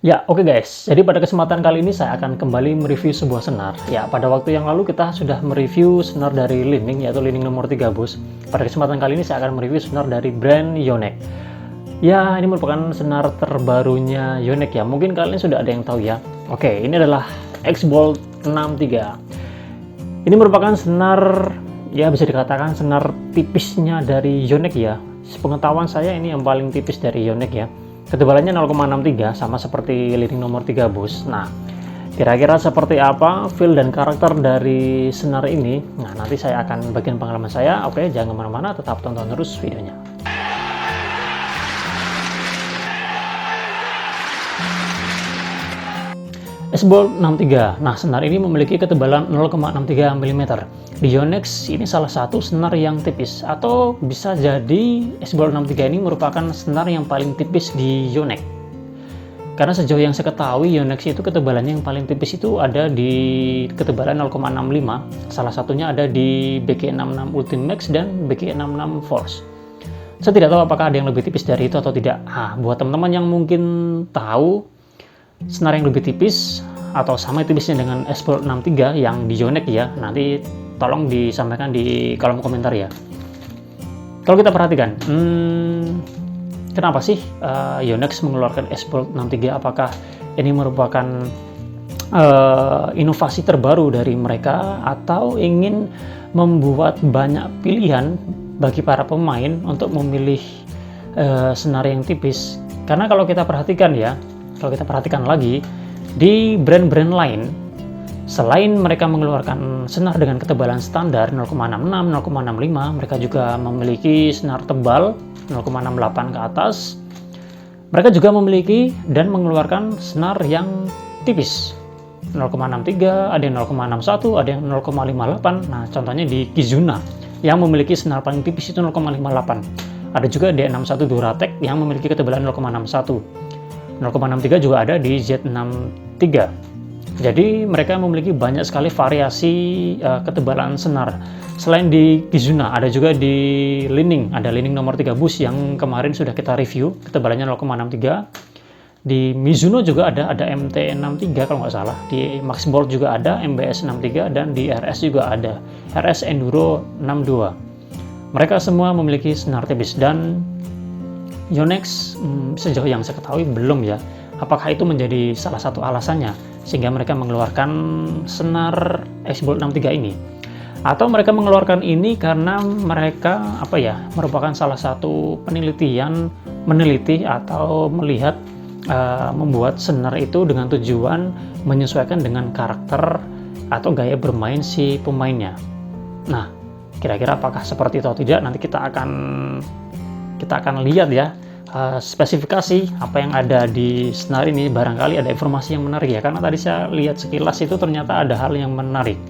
Ya, oke guys. Jadi pada kesempatan kali ini saya akan kembali mereview sebuah senar. Ya, pada waktu yang lalu kita sudah mereview senar dari Li-Ning, yaitu Li-Ning nomor 3 bus. Pada kesempatan kali ini saya akan mereview senar dari brand Yonex. Ya, ini merupakan senar terbarunya Yonex ya. Mungkin kalian sudah ada yang tahu ya. Oke, ini adalah X-Bolt 63. Ini merupakan senar, ya bisa dikatakan senar tipisnya dari Yonex ya. Sepengetahuan saya ini yang paling tipis dari Yonex ya. Ketebalannya 0,63 sama seperti Li-Ning nomor 3 bus. Nah, kira-kira seperti apa feel dan karakter dari senar ini? Nah, nanti saya akan bagian pengalaman saya. Oke, jangan kemana-mana, tetap tonton terus videonya. X-Bolt 63. Nah, senar ini memiliki ketebalan 0,63 mm. Di Yonex ini salah satu senar yang tipis, atau bisa jadi X-Bolt 63 ini merupakan senar yang paling tipis di Yonex. Karena sejauh yang saya ketahui, Yonex itu ketebalannya yang paling tipis itu ada di ketebalan 0,65. Salah satunya ada di BK66 Ultimax dan BK66 Force. Saya tidak tahu apakah ada yang lebih tipis dari itu atau tidak. Nah, buat teman-teman yang mungkin tahu senar yang lebih tipis atau sama tipisnya dengan X-Bolt 63 yang di Yonex ya, nanti tolong disampaikan di kolom komentar ya. Kalau kita perhatikan, kenapa sih Yonex mengeluarkan X-Bolt 63? Apakah ini merupakan inovasi terbaru dari mereka, atau ingin membuat banyak pilihan bagi para pemain untuk memilih senar yang tipis? Karena kalau kita perhatikan ya, kalau kita perhatikan lagi, di brand-brand lain, selain mereka mengeluarkan senar dengan ketebalan standar 0,66, 0,65, mereka juga memiliki senar tebal 0,68 ke atas. Mereka juga memiliki dan mengeluarkan senar yang tipis 0,63, ada yang 0,61, ada yang 0,58. Nah, contohnya di Kizuna yang memiliki senar paling tipis itu 0,58. Ada juga D61 Duratec yang memiliki ketebalan 0,61. 0,63 juga ada di Z63. Jadi mereka memiliki banyak sekali variasi ketebalan senar. Selain di Kizuna, ada juga di Li-Ning. Ada Li-Ning nomor 3 bus yang kemarin sudah kita review, ketebalannya 0,63. Di Mizuno juga ada MT63 kalau nggak salah. Di Maxbolt juga ada MBS63, dan di RS juga ada RS Enduro 62. Mereka semua memiliki senar tipis, dan Yonex sejauh yang saya ketahui belum ya. Apakah itu menjadi salah satu alasannya sehingga mereka mengeluarkan senar X-Bolt 63 ini? Atau mereka mengeluarkan ini karena mereka merupakan salah satu penelitian, meneliti atau melihat membuat senar itu dengan tujuan menyesuaikan dengan karakter atau gaya bermain si pemainnya. Nah, kira-kira apakah seperti itu atau tidak? Nanti kita akan lihat ya spesifikasi apa yang ada di senar ini. Barangkali ada informasi yang menarik ya, karena tadi saya lihat sekilas itu ternyata ada hal yang menarik.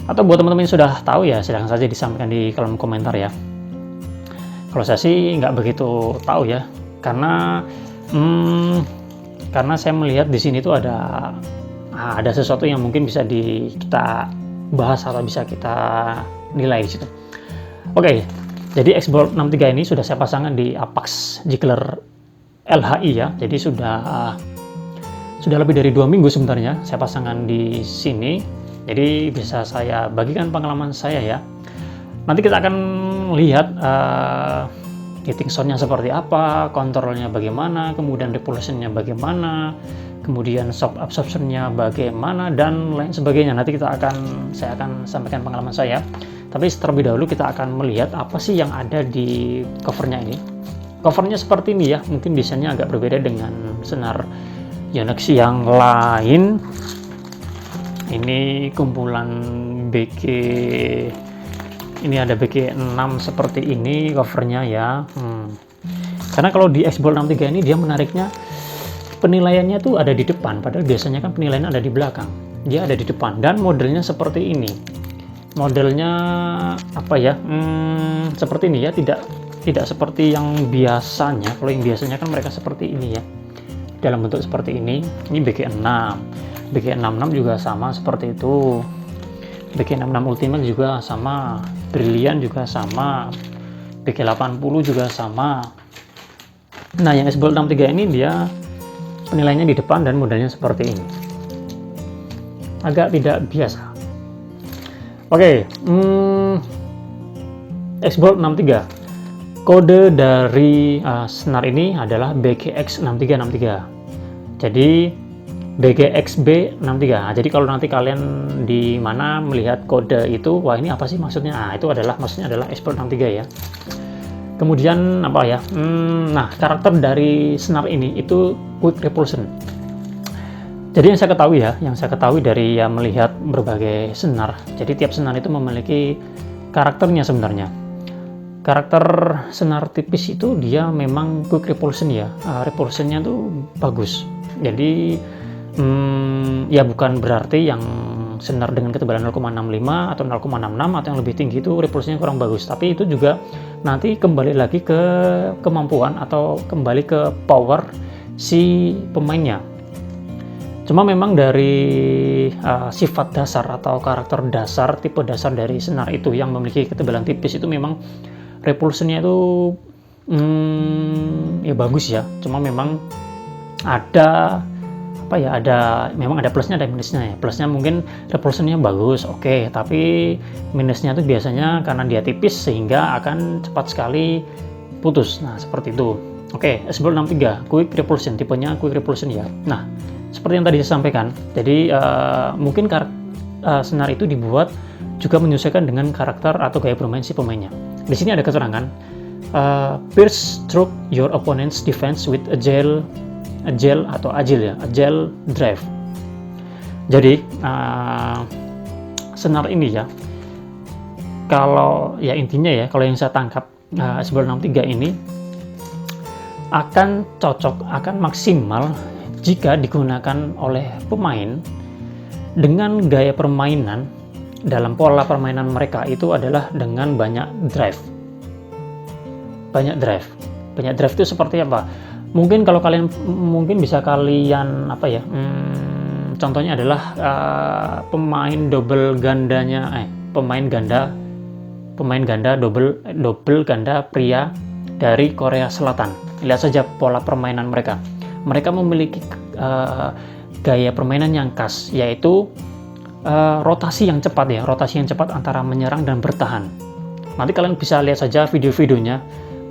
Atau buat teman-teman yang sudah tahu ya, silahkan saja disampaikan di kolom komentar ya. Kalau saya sih nggak begitu tahu ya, karena saya melihat di sini tuh ada sesuatu yang mungkin bisa kita bahas atau bisa kita nilai di situ. Oke. Jadi X-Bolt 63 ini sudah saya pasangkan di Apax Jiggler LHI ya. Jadi sudah lebih dari 2 minggu sebenarnya saya pasangkan di sini. Jadi bisa saya bagikan pengalaman saya ya. Nanti kita akan lihat hitting sound-nya seperti apa, kontrolnya bagaimana, kemudian repulsion-nya bagaimana, kemudian shock absorption-nya bagaimana, dan lain sebagainya. Nanti saya akan sampaikan pengalaman saya. Tapi terlebih dahulu kita akan melihat apa sih yang ada di covernya ini. Covernya seperti ini ya, mungkin desainnya agak berbeda dengan senar Yonex yang lain. Ini kumpulan BK, ini ada BK6 seperti ini covernya ya. Karena kalau di X-Bolt 63 ini dia menariknya penilaiannya tuh ada di depan, padahal biasanya kan penilaian ada di belakang. Dia ada di depan dan modelnya seperti ini. Modelnya seperti ini ya, tidak seperti yang biasanya. Kalau yang biasanya kan mereka seperti ini ya, dalam bentuk seperti ini. Ini BK6, BK66 juga sama seperti itu, BK66 Ultimate juga sama, Brilliant juga sama, BK80 juga sama. Nah, yang X-Bolt 63 ini dia penilaiannya di depan dan modelnya seperti ini, agak tidak biasa. Oke, Xbolt 63. Kode dari senar ini adalah BGX6363. Jadi BGXB63. Nah, jadi kalau nanti kalian di mana melihat kode itu, wah ini apa sih maksudnya? Nah, itu maksudnya adalah Xbolt 63 ya. Kemudian apa ya? Nah, karakter dari senar ini itu quick repulsion. Jadi yang saya ketahui dari melihat berbagai senar. Jadi tiap senar itu memiliki karakternya sebenarnya. Karakter senar tipis itu dia memang quick repulsion ya, repulsionnya tuh bagus. Jadi ya bukan berarti yang senar dengan ketebalan 0,65 atau 0,66 atau yang lebih tinggi itu repulsionnya kurang bagus. Tapi itu juga nanti kembali lagi ke kemampuan atau kembali ke power si pemainnya. Cuma memang dari sifat dasar atau karakter dasar, tipe dasar dari senar itu yang memiliki ketebalan tipis itu memang repulsionnya itu ya bagus ya. Cuma memang ada memang ada plusnya ada minusnya ya. Plusnya mungkin repulsionnya bagus, oke, tapi minusnya itu biasanya karena dia tipis sehingga akan cepat sekali putus. Nah, seperti itu. Oke, Xbolt 63 quick repulsion, tipenya quick repulsion ya. Nah, seperti yang tadi saya sampaikan, jadi mungkin senar itu dibuat juga menyesuaikan dengan karakter atau gaya bermain si pemainnya. Di sini ada keterangan, pierce through your opponent's defense with agile drive. Jadi senar ini ya, kalau ya intinya ya, kalau yang saya tangkap Xbolt 63 ini akan cocok, akan maksimal jika digunakan oleh pemain dengan gaya permainan. Dalam pola permainan mereka itu adalah dengan banyak drive. Banyak drive itu seperti apa? Mungkin kalau kalian bisa kalian contohnya adalah pemain ganda double ganda pria dari Korea Selatan. Lihat saja pola permainan mereka. Mereka memiliki gaya permainan yang khas, yaitu rotasi yang cepat antara menyerang dan bertahan. Nanti kalian bisa lihat saja video-videonya,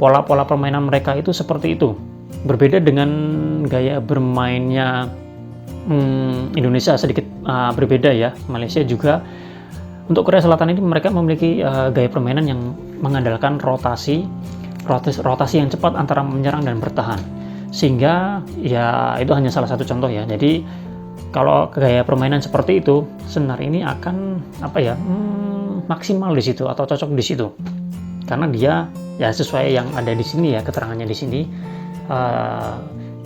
pola-pola permainan mereka itu seperti itu. Berbeda dengan gaya bermainnya Indonesia, sedikit berbeda ya. Malaysia juga. Untuk Korea Selatan ini mereka memiliki gaya permainan yang mengandalkan rotasi yang cepat antara menyerang dan bertahan. Sehingga ya itu hanya salah satu contoh ya. Jadi kalau gaya permainan seperti itu, senar ini akan maksimal di situ atau cocok di situ. Karena dia ya sesuai yang ada di sini ya, keterangannya di sini.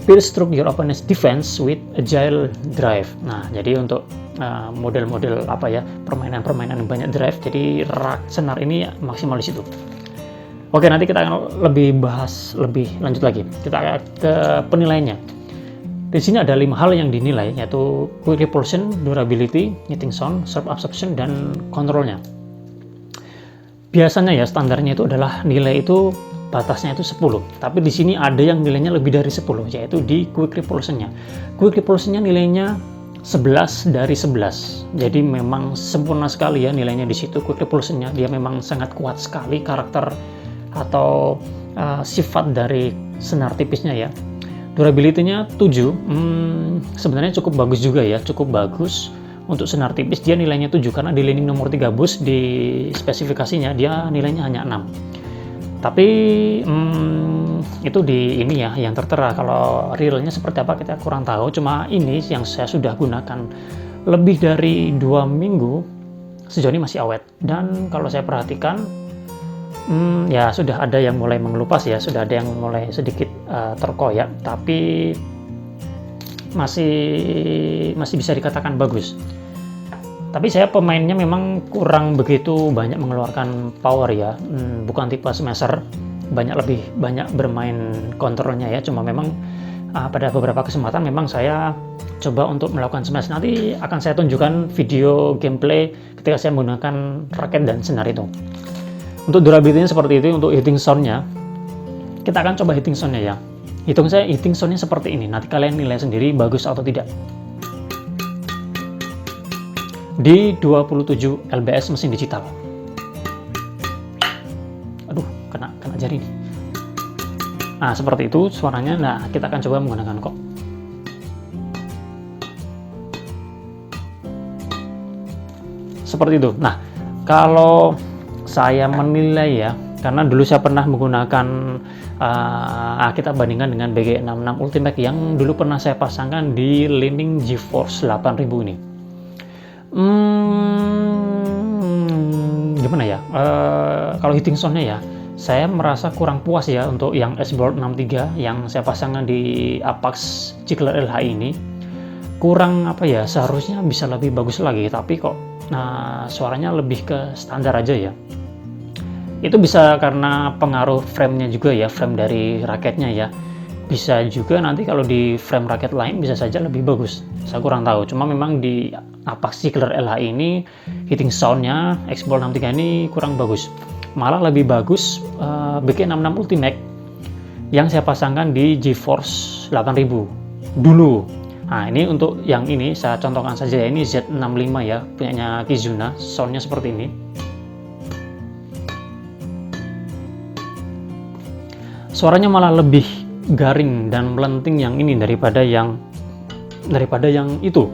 Pierce through your opponent's defense with agile drive. Nah, jadi untuk model-model permainan yang banyak drive, jadi senar ini maksimal di situ. Oke, nanti kita akan bahas lebih lanjut lagi. Kita ke penilaiannya. Di sini ada 5 hal yang dinilai, yaitu quick repulsion, durability, hitting sound, sharp absorption, dan kontrolnya. Biasanya ya standarnya itu adalah nilai itu batasnya itu 10, tapi di sini ada yang nilainya lebih dari 10, yaitu di quick repulsionnya. Quick repulsionnya nilainya 11 dari 11, jadi memang sempurna sekali ya nilainya di situ. Quick repulsionnya dia memang sangat kuat sekali karakter atau sifat dari senar tipisnya ya. Durability-nya 7, sebenarnya cukup bagus juga ya, cukup bagus untuk senar tipis. Dia nilainya 7 karena di lining nomor 3 bus di spesifikasinya dia nilainya hanya 6. Tapi itu di ini ya yang tertera. Kalau realnya seperti apa kita kurang tahu. Cuma ini yang saya sudah gunakan lebih dari 2 minggu, sejauh ini masih awet. Dan kalau saya perhatikan ya sudah ada yang mulai mengelupas ya, sudah ada yang mulai sedikit terkoyak, tapi masih bisa dikatakan bagus. Tapi saya pemainnya memang kurang begitu banyak mengeluarkan power ya, bukan tipe smasher, lebih banyak bermain kontrolnya ya. Cuma memang pada beberapa kesempatan memang saya coba untuk melakukan smash. Nanti akan saya tunjukkan video gameplay ketika saya menggunakan raket dan senar itu. Untuk durability-nya seperti itu. Untuk hitting sound-nya, kita akan coba hitting sound-nya ya. Heating soundnya seperti ini. Nanti kalian nilai sendiri bagus atau tidak. Di 27 lbs mesin digital. Aduh, kena jari nih. Nah, seperti itu suaranya. Nah, kita akan coba menggunakan kok. Seperti itu. Nah, kalau saya menilai ya, karena dulu saya pernah menggunakan kita bandingkan dengan BG66 Ultimate yang dulu pernah saya pasangkan di Li-Ning GeForce 8000 ini. Gimana ya? Kalau heating soundnya ya, saya merasa kurang puas ya untuk yang S-Board 63 yang saya pasangkan di Apax Ziegler LH ini. Kurang apa ya? Seharusnya bisa lebih bagus lagi, tapi kok suaranya lebih ke standar aja ya. Itu bisa karena pengaruh frame-nya juga ya, frame dari raketnya ya. Bisa juga nanti kalau di frame raket lain bisa saja lebih bagus. Saya kurang tahu. Cuma memang di Apax Ziegler LH ini heating sound-nya X-Board 63 ini kurang bagus. Malah lebih bagus BG66 Ultimate yang saya pasangkan di GeForce 8000 dulu. Nah, ini untuk yang ini saya contohkan saja ya. Ini Z65 ya, punyanya Kizuna. Sound-nya seperti ini. Suaranya malah lebih garing dan melenting yang ini daripada yang itu.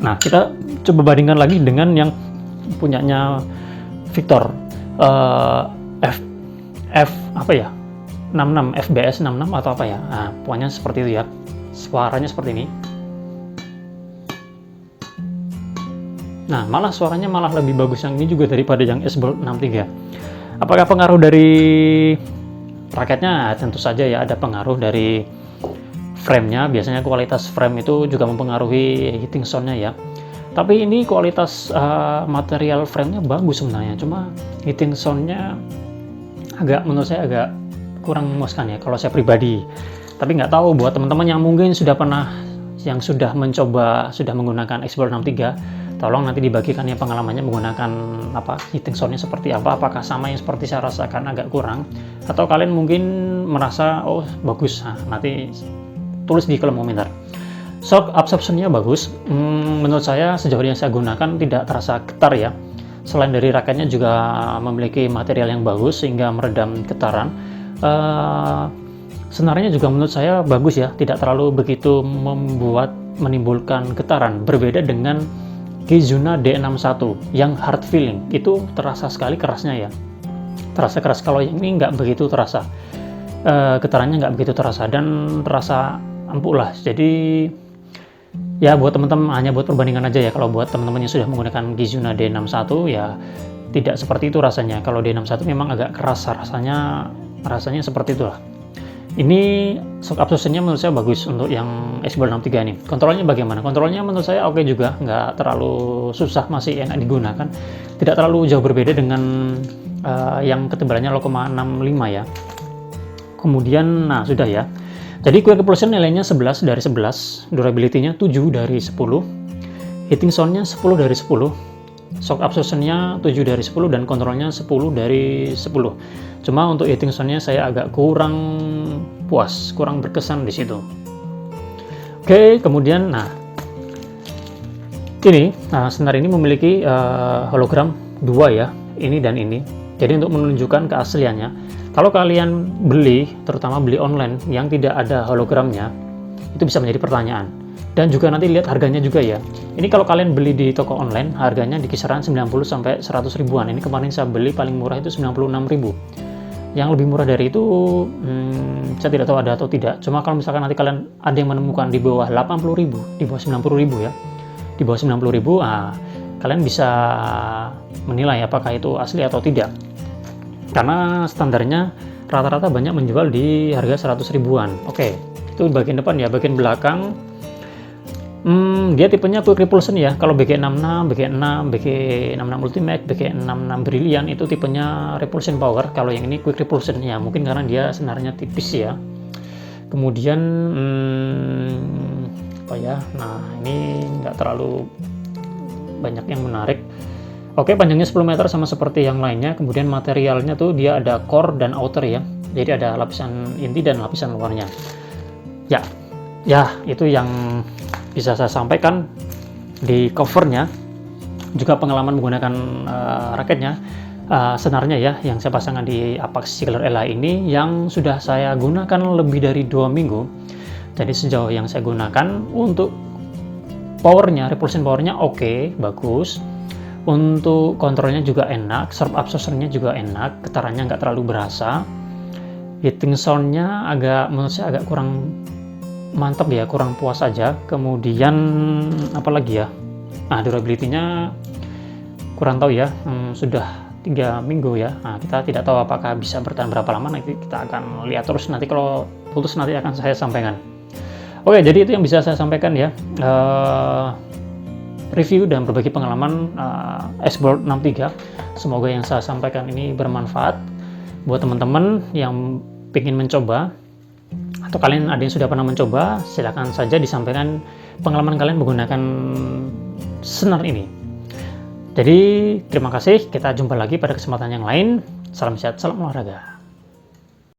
Nah, kita coba bandingkan lagi dengan yang punyanya Victor apa ya, 66 FBS 66 atau apa ya. Nah, pokoknya seperti itu ya. Suaranya seperti ini. Nah, malah suaranya malah lebih bagus yang ini juga daripada yang S-Board 63. Apakah pengaruh dari raketnya? Tentu saja ya, ada pengaruh dari frame-nya. Biasanya kualitas frame itu juga mempengaruhi heating sound-nya ya. Tapi ini kualitas material frame-nya bagus sebenarnya. Cuma heating sound-nya menurut saya agak kurang memuaskan ya kalau saya pribadi. Tapi nggak tahu buat teman-teman yang mungkin sudah menggunakan X-Board 63, tolong nanti dibagikan ya pengalamannya menggunakan heating soundnya seperti apa. Apakah sama yang seperti saya rasakan agak kurang, atau kalian mungkin merasa oh bagus. Nah, nanti tulis di kolom komentar. Shock absorption-nya bagus. Menurut saya sejauh yang saya gunakan tidak terasa getar ya. Selain dari raketnya juga memiliki material yang bagus sehingga meredam getaran. Senarnya juga menurut saya bagus ya, tidak terlalu begitu menimbulkan getaran. Berbeda dengan Kizuna D61 yang hard feeling, itu terasa sekali kerasnya ya. Terasa keras. Kalau yang ini nggak begitu terasa. Getarannya nggak begitu terasa dan terasa empuk lah. Jadi ya buat teman-teman, hanya buat perbandingan aja ya. Kalau buat teman-teman yang sudah menggunakan Kizuna D61 ya tidak seperti itu rasanya. Kalau D61 memang agak keras rasanya seperti itulah. Ini shock absorption-nya menurut saya bagus untuk yang X-Board 63 ini. Kontrolnya bagaimana? Kontrolnya menurut saya oke juga, nggak terlalu susah, masih enak digunakan. Tidak terlalu jauh berbeda dengan yang ketebalannya 0,65 ya. Kemudian, nah sudah ya. Jadi quick repulsion nilainya 11 dari 11, durability-nya 7 dari 10, heating sound-nya 10 dari 10, shock absorption-nya 7 dari 10, dan kontrolnya 10 dari 10. Cuma untuk heating sound-nya saya agak kurang puas, kurang berkesan di situ. Oke, kemudian senar ini memiliki hologram 2 ya, ini dan ini. Jadi untuk menunjukkan keasliannya, kalau kalian beli, terutama beli online yang tidak ada hologramnya, itu bisa menjadi pertanyaan. Dan juga nanti lihat harganya juga ya. Ini kalau kalian beli di toko online, harganya di kisaran 90 sampai 100 ribuan. Ini kemarin saya beli paling murah itu 96.000. Yang lebih murah dari itu saya tidak tahu ada atau tidak. Cuma kalau misalkan nanti kalian ada yang menemukan di bawah 80.000, di bawah 90.000 ya, di bawah 90.000, kalian bisa menilai apakah itu asli atau tidak. Karena standarnya rata-rata banyak menjual di harga 100 ribuan. Oke, itu bagian depan ya. Bagian belakang dia tipenya quick repulsion ya. Kalau BG66, BG66 Ultimate, BG66 Brilliant itu tipenya repulsion power. Kalau yang ini quick repulsion ya, mungkin karena dia senarnya tipis ya. Kemudian nah ini nggak terlalu banyak yang menarik. Oke, panjangnya 10 meter sama seperti yang lainnya. Kemudian materialnya tuh dia ada core dan outer ya. Jadi ada lapisan inti dan lapisan luarnya. Ya, itu yang bisa saya sampaikan di covernya. Juga pengalaman menggunakan raketnya, senarnya ya, yang saya pasangkan di Apache Killer Ally ini yang sudah saya gunakan lebih dari 2 minggu. Jadi sejauh yang saya gunakan untuk powernya, repulsion powernya oke, bagus. Untuk kontrolnya juga enak, sharp absorptionnya juga enak, getarannya nggak terlalu berasa. Hitting soundnya menurut saya agak kurang mantap ya, kurang puas aja. Kemudian apalagi ya, durability-nya kurang tahu ya, sudah 3 minggu ya. Kita tidak tahu apakah bisa bertahan berapa lama, nanti kita akan lihat terus, nanti kalau putus nanti akan saya sampaikan. Oke, jadi itu yang bisa saya sampaikan ya, review dan berbagi pengalaman X-Board 63. Semoga yang saya sampaikan ini bermanfaat buat teman-teman yang ingin mencoba, atau kalian ada yang sudah pernah mencoba, silakan saja disampaikan pengalaman kalian menggunakan senar ini. Jadi terima kasih, kita jumpa lagi pada kesempatan yang lain. Salam sehat, salam olahraga.